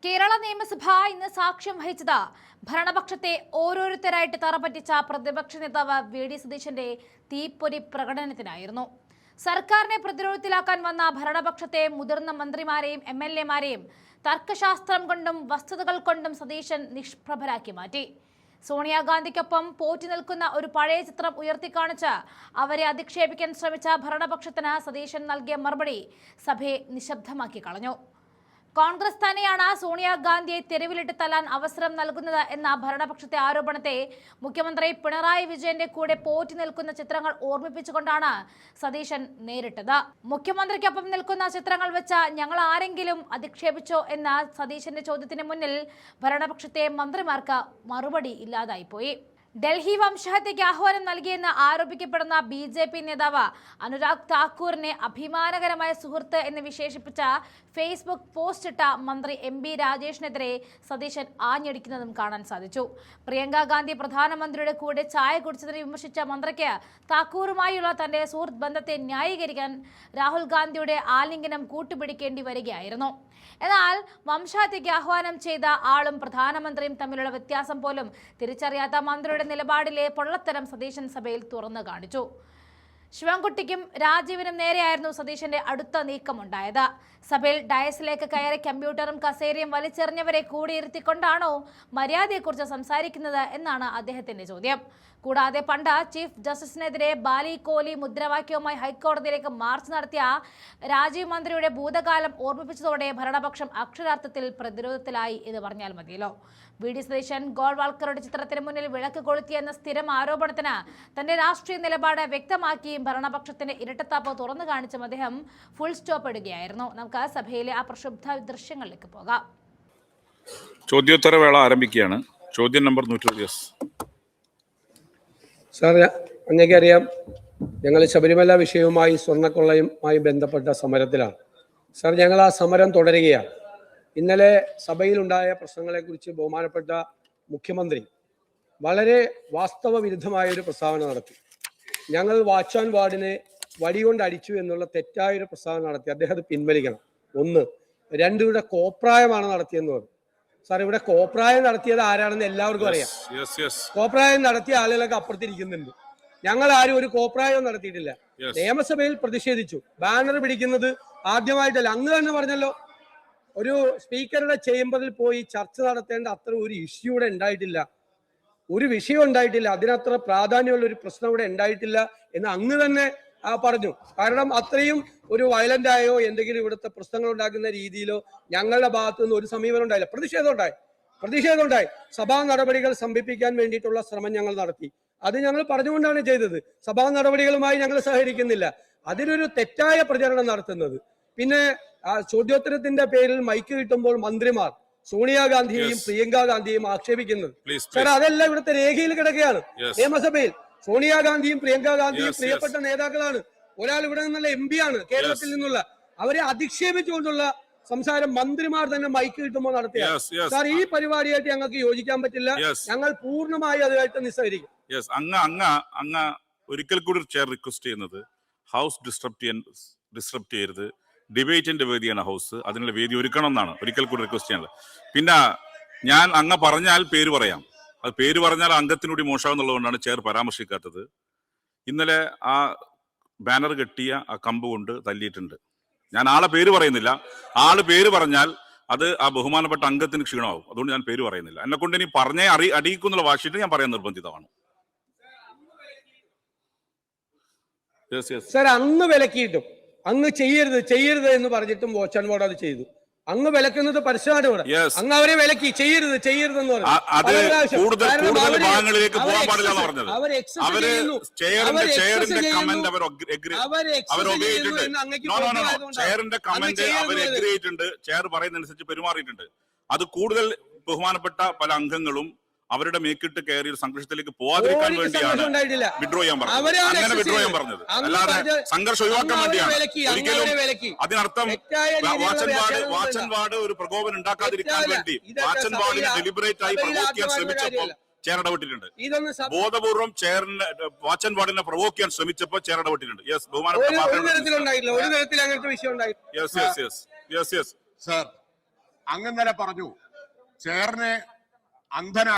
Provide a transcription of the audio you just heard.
കേരള നിയമസഭ ഇന്ന് സാക്ഷ്യം വഹിച്ചത് ഭരണപക്ഷത്തെ ഓരോരുത്തരായിട്ട് തറപറ്റിച്ച പ്രതിപക്ഷ നേതാവ് വി.ഡി. സതീശന്റെ തീപ്പൊരി പ്രകടനത്തിനായിരുന്നു. സർക്കാരിനെ പ്രതിരോധത്തിലാക്കാൻ വന്ന ഭരണപക്ഷത്തെ മുതിർന്ന മന്ത്രിമാരെയും എം.എൽ.എമാരെയും തർക്കശാസ്ത്രം കൊണ്ടും വസ്തുതകൾ കൊണ്ടും സതീശൻ നിഷ്പ്രഭരാക്കി മാറ്റി. സോണിയാഗാന്ധിക്കൊപ്പം പോറ്റി നിൽക്കുന്ന ഒരു പഴയ ചിത്രം ഉയർത്തിക്കാണിച്ച് അവരെ അധിക്ഷേപിക്കാൻ ശ്രമിച്ച ഭരണപക്ഷത്തിന് സതീശൻ നൽകിയ മറുപടി സഭയെ നിശബ്ദമാക്കി കളഞ്ഞു. കോൺഗ്രസ് തന്നെയാണ് സോണിയാഗാന്ധിയെ തെരുവിലിട്ട് തല്ലാൻ അവസരം നൽകുന്നത് എന്ന ഭരണപക്ഷത്തെ ആരോപണത്തെ മുഖ്യമന്ത്രി പിണറായി വിജയന്റെ കൂടെ പോറ്റി നിൽക്കുന്ന ചിത്രങ്ങൾ ഓർമ്മിപ്പിച്ചുകൊണ്ടാണ് സതീശൻ നേരിട്ടത്. മുഖ്യമന്ത്രിക്കൊപ്പം നിൽക്കുന്ന ചിത്രങ്ങൾ വെച്ച് ഞങ്ങൾ ആരെങ്കിലും അധിക്ഷേപിച്ചോ എന്ന സതീശന്റെ ചോദ്യത്തിന് മുന്നിൽ ഭരണപക്ഷത്തെ മന്ത്രിമാർക്ക് മറുപടി ഇല്ലാതായിപ്പോയി. ഡൽഹി വംശഹത്യയ്ക്ക് ആഹ്വാനം നൽകിയെന്ന് ആരോപിക്കപ്പെടുന്ന ബി.ജെ.പി. നേതാവ് അനുരാഗ് താക്കൂറിനെ അഭിമാനകരമായ സുഹൃത്ത് എന്ന് വിശേഷിപ്പിച്ച ഫേസ്ബുക്ക് പോസ്റ്റ് ഇട്ട മന്ത്രി എം.ബി. രാജേഷിനെതിരെ സതീശൻ ആഞ്ഞടിക്കുന്നതും കാണാൻ സാധിച്ചു. പ്രിയങ്ക ഗാന്ധി പ്രധാനമന്ത്രിയുടെ കൂടെ ചായ കുടിച്ചതിനെ വിമർശിച്ച മന്ത്രിക്ക് താക്കൂറുമായുള്ള തന്റെ സുഹൃത്ത് ബന്ധത്തെ ന്യായീകരിക്കാൻ രാഹുൽ ഗാന്ധിയുടെ ആലിംഗനം കൂട്ടുപിടിക്കേണ്ടി വരികയായിരുന്നു. എന്നാൽ വംശഹത്യയ്ക്ക് ആഹ്വാനം ചെയ്ത ആളും പ്രധാനമന്ത്രിയും തമ്മിലുള്ള വ്യത്യാസം പോലും തിരിച്ചറിയാത്ത മന്ത്രിയുടെ നിലപാടിലെ പൊള്ളത്തരം സതീശൻ സഭയിൽ തുറന്നു കാണിച്ചു. ശിവൻകുട്ടിക്കും രാജീവിനും നേരെയായിരുന്നു സതീശന്റെ അടുത്ത നീക്കമുണ്ടായത്. സഭയിൽ ഡയസിലേക്ക് കയറി കമ്പ്യൂട്ടറും കസേരയും വലിച്ചെറിഞ്ഞവരെ കൂടിയിരുത്തിക്കൊണ്ടാണോ മര്യാദയെക്കുറിച്ച് സംസാരിക്കുന്നത് എന്നാണ് അദ്ദേഹത്തിന്റെ ചോദ്യം. കൂടാതെ പണ്ട് ചീഫ് ജസ്റ്റിസിനെതിരെ ബാലി കോലി മുദ്രാവാക്യവുമായി ഹൈക്കോടതിയിലേക്ക് മാർച്ച് നടത്തിയ രാജീവ് മന്ത്രിയുടെ ഭൂതകാലം ഓർമ്മിപ്പിച്ചതോടെ ഭരണപക്ഷം അക്ഷരാർത്ഥത്തിൽ പ്രതിരോധത്തിലായി എന്ന് പറഞ്ഞാൽ മതിയല്ലോ. വി.ഡി. സതീശൻ ഗോൾവാൾക്കറുടെ ചിത്രത്തിന് മുന്നിൽ വിളക്ക് കൊളുത്തിയെന്ന സ്ഥിരം ആരോപണത്തിന് തന്റെ രാഷ്ട്രീയ നിലപാട് വ്യക്തമാക്കിയും ഭരണപക്ഷത്തിന്റെ ഇരട്ടത്താപ്പ് തുറന്നു കാണിച്ചും അദ്ദേഹം ഫുൾ സ്റ്റോപ്പ് ഇടുകയായിരുന്നു. നമുക്ക് സഭയിലെ ആ പ്രക്ഷുബ്ധ ദൃശ്യങ്ങളിലേക്ക് പോകാം. ചോദ്യോത്തരവേള ആരംഭിക്കുകയാണ്. ചോദ്യം നമ്പർ 120. സാർ, അങ്ങേക്കറിയാം, ഞങ്ങൾ ശബരിമല വിഷയവുമായി സ്വർണ്ണക്കൊള്ളയുമായി ബന്ധപ്പെട്ട സമരത്തിലാണ്. സാർ, ഞങ്ങൾ ആ സമരം തുടരുകയാണ്. ഇന്നലെ സഭയിലുണ്ടായ പ്രശ്നങ്ങളെക്കുറിച്ച് ബഹുമാനപ്പെട്ട മുഖ്യമന്ത്രി വളരെ വാസ്തവ വിരുദ്ധമായൊരു പ്രസ്താവന നടത്തി. ഞങ്ങൾ വാച്ച് ആൻഡ് വാർഡിനെ വടികൊണ്ട് അടിച്ചു എന്നുള്ള തെറ്റായൊരു പ്രസ്താവന നടത്തി. അദ്ദേഹം അത് പിൻവലിക്കണം. 1. 2, ഇവിടെ കോപ്രായമാണ് നടത്തിയെന്ന് പറഞ്ഞു. സാർ, ഇവിടെ കോപ്രായം നടത്തിയത് ആരാണെന്ന് എല്ലാവർക്കും അറിയാം. കോപ്രായം നടത്തിയ ആളുകളൊക്കെ അപ്പുറത്തിരിക്കുന്നുണ്ട്. ഞങ്ങൾ ആരും ഒരു കോപ്രായവും നടത്തിയിട്ടില്ല. നിയമസഭയിൽ പ്രതിഷേധിച്ചു. ബാനർ പിടിക്കുന്നത് ആദ്യമായിട്ടല്ല. അങ്ങ് തന്നെ പറഞ്ഞല്ലോ, ഒരു സ്പീക്കറുടെ ചേംബറിൽ പോയി ചർച്ച നടത്തേണ്ട അത്ര ഒരു ഇഷ്യൂ ഇവിടെ ഉണ്ടായിട്ടില്ല, ഒരു വിഷയം ഉണ്ടായിട്ടില്ല, അതിനത്ര പ്രാധാന്യമുള്ള ഒരു പ്രശ്നം ഇവിടെ ഉണ്ടായിട്ടില്ല എന്ന് അങ്ങ് തന്നെ പറഞ്ഞു. കാരണം അത്രയും ഒരു വയലന്റ് ആയോ എന്തെങ്കിലും ഇവിടുത്തെ പ്രശ്നങ്ങൾ ഉണ്ടാക്കുന്ന രീതിയിലോ ഞങ്ങളുടെ ഭാഗത്തു നിന്ന് ഒരു സമീപനം ഉണ്ടായില്ല. പ്രതിഷേധം ഉണ്ടായി. സഭാ നടപടികൾ സംഭിപ്പിക്കാൻ വേണ്ടിയിട്ടുള്ള ശ്രമം ഞങ്ങൾ നടത്തി. അത് ഞങ്ങൾ പറഞ്ഞുകൊണ്ടാണ് ചെയ്തത്. സഭാ നടപടികളുമായി ഞങ്ങൾ സഹകരിക്കുന്നില്ല. അതിനൊരു തെറ്റായ പ്രചരണം നടത്തുന്നത്. പിന്നെ ചോദ്യോത്തരത്തിന്റെ പേരിൽ മൈക്ക് കിട്ടുമ്പോൾ മന്ത്രിമാർ സോണിയാഗാന്ധിയെയും പ്രിയങ്ക ഗാന്ധിയെയും ആക്ഷേപിക്കുന്നത്, സാർ, അതെല്ലാം ഇവിടുത്തെ രേഖയിൽ കിടക്കുകയാണ്. നിയമസഭയിൽ സോണിയാഗാന്ധിയും പ്രിയങ്ക ഗാന്ധിയും പ്രിയപ്പെട്ട നേതാക്കളാണ്. ഒരാൾ ഇവിടെ നിന്നുള്ള MP ആണ്, കേരളത്തിൽ നിന്നുള്ള. അവരെ അധിക്ഷേപിച്ചുകൊണ്ടുള്ള സംസാരം മന്ത്രിമാർ തന്നെ മൈക്ക് കിട്ടുമ്പോൾ നടത്തിയ. സാർ, ഈ പരിപാടിയായിട്ട് ഞങ്ങൾക്ക് യോജിക്കാൻ പറ്റില്ല. ഞങ്ങൾ പൂർണ്ണമായി അതുമായിട്ട് നിസ്സഹകരിക്കും. അങ്ങ് ഒരിക്കൽ കൂടി ചെയർ റിക്വസ്റ്റ് ചെയ്യുന്നത് ഹൗസ് ഡിസ്ട്രപ്റ്റ് ചെയ്യരുത്. ഡിബേറ്റിന്റെ വേദിയാണ് ഹൗസ്, അതിനുള്ള വേദി ഒരുക്കണം എന്നാണ് ഒരിക്കൽ കൂടി റിക്വസ്റ്റ് ചെയ്യുന്നത്. പിന്നെ ഞാൻ അങ്ങ് പറഞ്ഞാൽ പേര് പറയാം. അത് പേര് പറഞ്ഞാൽ അംഗത്തിനൂടി മോശമാകുന്നുള്ളതുകൊണ്ടാണ് ചെയർ പരാമർശിക്കാത്തത്. ഇന്നലെ ആ ബാനർ കെട്ടിയ ആ കമ്പ് കൊണ്ട് തല്ലിയിട്ടുണ്ട്. ഞാൻ ആളെ പേര് പറയുന്നില്ല. ആള് പേര് പറഞ്ഞാൽ അത് ആ ബഹുമാനപ്പെട്ട അംഗത്തിന് ക്ഷീണമാവും. അതുകൊണ്ട് ഞാൻ പേര് പറയുന്നില്ല. എന്നെ കൊണ്ട് ഇനി പറഞ്ഞേ അടിയിക്കുന്നുള്ള വാശിയിട്ട് ഞാൻ പറയാൻ നിർബന്ധിതമാണ്. സാർ, അങ്ങ് വിലക്കിയിട്ടും അങ്ങ് ചെയ്യരുത് എന്ന് പറഞ്ഞിട്ടും വാച്ച് ആൻഡ് വാർഡ് അത് ചെയ്തു. അങ്ങ് വിലക്കുന്നത് പരസ്യമായിട്ട് ഇവിടെ അങ്ങ് അവരെ വിലക്കി ചെയ്യരുതെന്ന് പറഞ്ഞു. ചെയർ പറയുന്നതനുസരിച്ച് പെരുമാറിയിട്ടുണ്ട്. അത് കൂടുതൽ ബഹുമാനപ്പെട്ട പല അംഗങ്ങളും അവരുടെ മേക്കിട്ട് കയറി സംഘർഷത്തിലേക്ക് പോവാതിരിക്കാൻ വേണ്ടിയാണ് വിഡ്രോ ചെയ്യാൻ പറഞ്ഞത്. അങ്ങനെ വിഡ്രോ ചെയ്യാൻ പറഞ്ഞത് അല്ലാതെ സംഘർഷം ഒഴിവാക്കാൻ വേണ്ടിയാണ്. ഒരിക്കലും അതിനർത്ഥം വാച്ച് ആൻഡ് വാർഡ് ഒരു പ്രകോപനം ഉണ്ടാക്കാതിരിക്കാൻ വേണ്ടി വാച്ച് ആൻഡ് വാർഡിനെ ഡെലിബറേറ്റ് ആയി പ്രൊവോക്ക് ചെയ്യാൻ ശ്രമിച്ചപ്പോൾ ചെയർ ഇടപെട്ടിട്ടുണ്ട്. ബോധപൂർവം ചെയറിന് വാച്ച് ആൻഡ് വാർഡിനെ പ്രൊവോക്ക് ചെയ്യാൻ ശ്രമിച്ചപ്പോൾ ചെയർ ഇടപെട്ടിട്ടുണ്ട്. യെസ്, ബഹുമാനപ്പെട്ട സാർ, അങ്ങ് ഇന്നലെ പറഞ്ഞു ചെയറിനെ അന്ധനാ